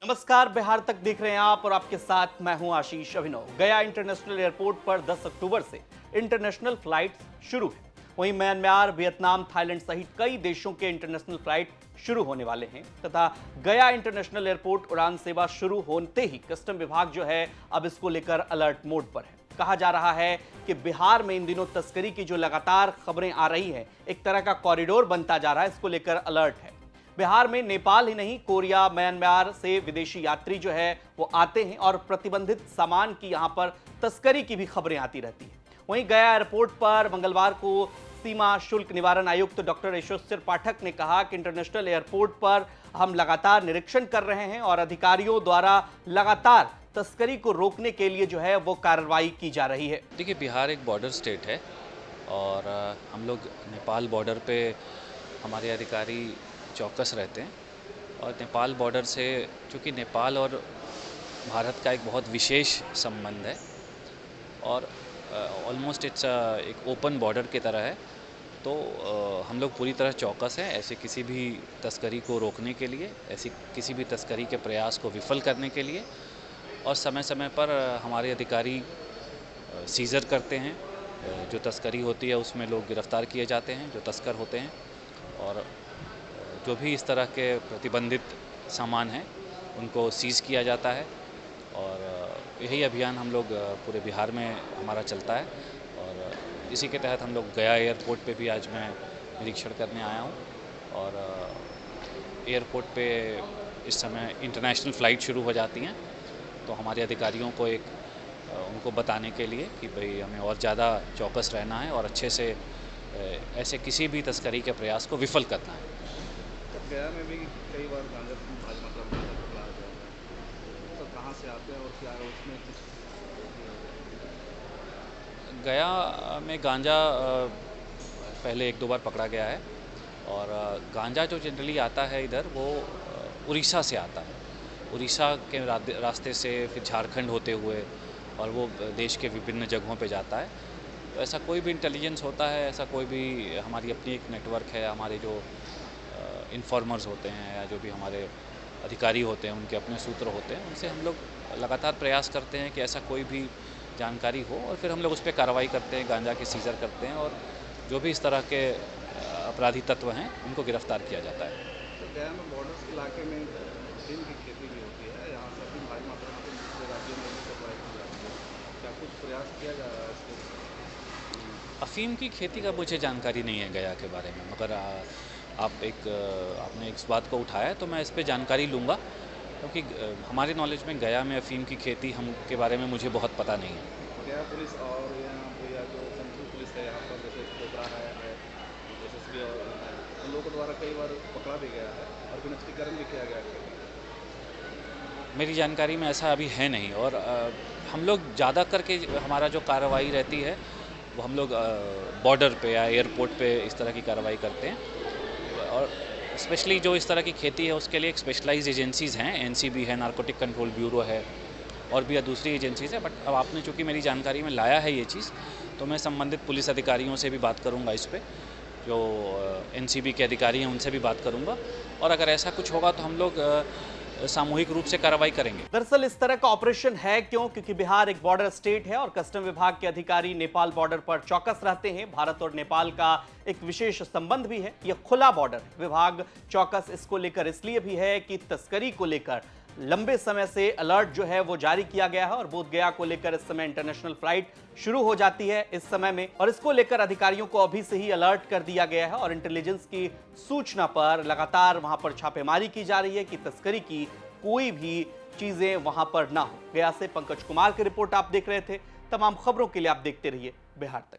नमस्कार, बिहार तक देख रहे हैं आप और आपके साथ मैं हूं आशीष अभिनव। गया इंटरनेशनल एयरपोर्ट पर 10 अक्टूबर से इंटरनेशनल फ्लाइट शुरू है। वहीं म्यांमार, वियतनाम, थाईलैंड सहित कई देशों के इंटरनेशनल फ्लाइट शुरू होने वाले हैं तथा गया इंटरनेशनल एयरपोर्ट उड़ान सेवा शुरू होते ही कस्टम विभाग जो है अब इसको लेकर अलर्ट मोड पर है। कहा जा रहा है कि बिहार में इन दिनों तस्करी की जो लगातार खबरें आ रही हैं, एक तरह का कॉरिडोर बनता जा रहा है, इसको लेकर अलर्ट है। बिहार में नेपाल ही नहीं, कोरिया, म्यांमार से विदेशी यात्री जो है वो आते हैं और प्रतिबंधित सामान की यहां पर तस्करी की भी खबरें आती रहती हैं। वहीं गया एयरपोर्ट पर मंगलवार को सीमा शुल्क निवारण आयुक्त डॉक्टर यशोधर पाठक ने कहा कि इंटरनेशनल एयरपोर्ट पर हम लगातार निरीक्षण कर रहे हैं और अधिकारियों द्वारा लगातार तस्करी को रोकने के लिए जो है वो कार्रवाई की जा रही है। देखिए, बिहार एक बॉर्डर स्टेट है और हम लोग नेपाल बॉर्डर पे हमारे अधिकारी चौकस रहते हैं। और नेपाल बॉर्डर से, चूँकि नेपाल और भारत का एक बहुत विशेष संबंध है और ऑलमोस्ट इट्स एक ओपन बॉर्डर की तरह है, तो हम लोग पूरी तरह चौकस हैं ऐसे किसी भी तस्करी को रोकने के लिए, ऐसी किसी भी तस्करी के प्रयास को विफल करने के लिए। और समय समय पर हमारे अधिकारी सीज़र करते हैं, जो तस्करी होती है उसमें लोग गिरफ्तार किए जाते हैं जो तस्कर होते हैं, और जो भी इस तरह के प्रतिबंधित सामान हैं उनको सीज़ किया जाता है। और यही अभियान हम लोग पूरे बिहार में हमारा चलता है। और इसी के तहत हम लोग गया एयरपोर्ट पे भी आज मैं निरीक्षण करने आया हूँ। और एयरपोर्ट पे इस समय इंटरनेशनल फ़्लाइट शुरू हो जाती हैं, तो हमारे अधिकारियों को उनको बताने के लिए कि भाई हमें और ज़्यादा चौकस रहना है और अच्छे से ऐसे किसी भी तस्करी के प्रयास को विफल करना है। तो गया में भी कई बार गांजा भारी मात्रा में गांजा पकड़ा गया है, तो कहाँ से आते हैं और क्या है उसमें गया में गांजा पहले 1-2 बार पकड़ा गया है। और गांजा जो जनरली आता है इधर, वो उड़ीसा से आता है। उड़ीसा के रास्ते से फिर झारखंड होते हुए और वो देश के विभिन्न जगहों पे जाता है। तो ऐसा कोई भी इंटेलिजेंस होता है, ऐसा कोई भी, हमारी अपनी एक नेटवर्क है, हमारे जो इन्फॉर्मर्स होते हैं या जो भी हमारे अधिकारी होते हैं उनके अपने सूत्र होते हैं, उनसे हम लोग लगातार प्रयास करते हैं कि ऐसा कोई भी जानकारी हो और फिर हम लोग उस पर कार्रवाई करते हैं, गांजा के सीज़र करते हैं और जो भी इस तरह के अपराधी तत्व हैं उनको गिरफ्तार किया जाता है। तो गया में बॉर्डर्स के इलाके में अफीम की खेती भी होती है, यहाँ से अफीम भारी मात्रा में दूसरे राज्यों में भी सप्लाई की जाती है, क्या कुछ प्रयास किया जा रहा है इसके? अफ़ीम की खेती का मुझे जानकारी नहीं है गया के बारे में, मगर आपने इस बात को उठाया है तो मैं इस पे जानकारी लूँगा, क्योंकि हमारे नॉलेज में गया में अफ़ीम की खेती के बारे में मुझे बहुत पता नहीं है। गया पुलिस और यहाँ पे या जो सेंट्रल पुलिस है यहाँ पर, जैसे कोबरा है SSB, और उन लोगों द्वारा कई बार पकड़ा भी गया है और विनिष्टीकरण भी किया गया है। मेरी जानकारी में ऐसा अभी है नहीं। और हम लोग ज़्यादा करके हमारा जो कार्रवाई रहती है वो हम लोग बॉर्डर पे या एयरपोर्ट पे इस तरह की कार्रवाई करते हैं। और स्पेशली जो इस तरह की खेती है उसके लिए एक स्पेशलाइज्ड एजेंसीज़ हैं, NCB है, नारकोटिक कंट्रोल ब्यूरो है, और भी दूसरी एजेंसीज़ है। बट अब आपने चूँकि मेरी जानकारी में लाया है ये चीज़, तो मैं संबंधित पुलिस अधिकारियों से भी बात करूँगा इस पर, जो NCB के अधिकारी हैं उनसे भी बात करूँगा, और अगर ऐसा कुछ होगा तो हम लोग सामूहिक रूप से कार्रवाई करेंगे। दरअसल इस तरह का ऑपरेशन है क्योंकि बिहार एक बॉर्डर स्टेट है और कस्टम विभाग के अधिकारी नेपाल बॉर्डर पर चौकस रहते हैं। भारत और नेपाल का एक विशेष संबंध भी है, यह खुला बॉर्डर। विभाग चौकस इसको लेकर इसलिए भी है कि तस्करी को लेकर लंबे समय से अलर्ट जो है वो जारी किया गया है और बोधगया को लेकर इस समय इंटरनेशनल फ्लाइट शुरू हो जाती है इस समय में, और इसको लेकर अधिकारियों को अभी से ही अलर्ट कर दिया गया है और इंटेलिजेंस की सूचना पर लगातार वहां पर छापेमारी की जा रही है कि तस्करी की कोई भी चीजें वहां पर ना हो। गया से पंकज कुमार की रिपोर्ट आप देख रहे थे। तमाम खबरों के लिए आप देखते रहिए बिहार तक।